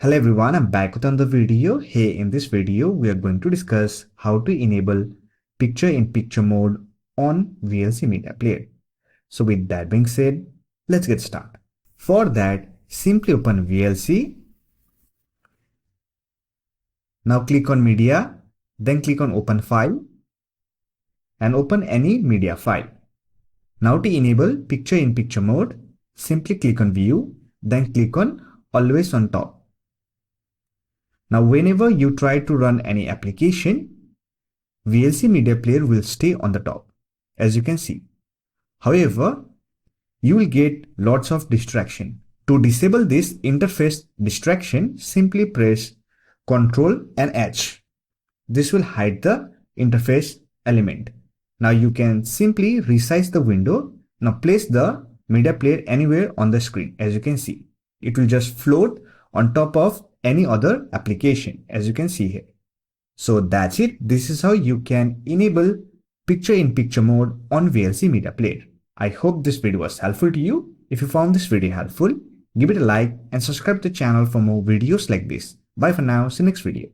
Hello everyone, I'm back with another video. Hey, in this video, we are going to discuss how to enable picture-in-picture mode on VLC Media Player. So with that being said, let's get started. For that, simply open VLC. Now click on Media, then click on Open File and open any media file. Now to enable picture-in-picture mode, simply click on View, then click on Always on Top. Now whenever you try to run any application, VLC Media Player will stay on the top, as you can see. However, you will get lots of distraction. To disable this interface distraction, simply press Ctrl and H. This will hide the interface element. Now you can simply resize the window. Now place the media player anywhere on the screen, as you can see. It will just float on top of any other application, as you can see here. So that's it. This is how you can enable picture-in-picture mode on VLC Media Player. I hope this video was helpful to you. If you found this video helpful, give it a like and subscribe to the channel for more videos like this. Bye for now. See you next video.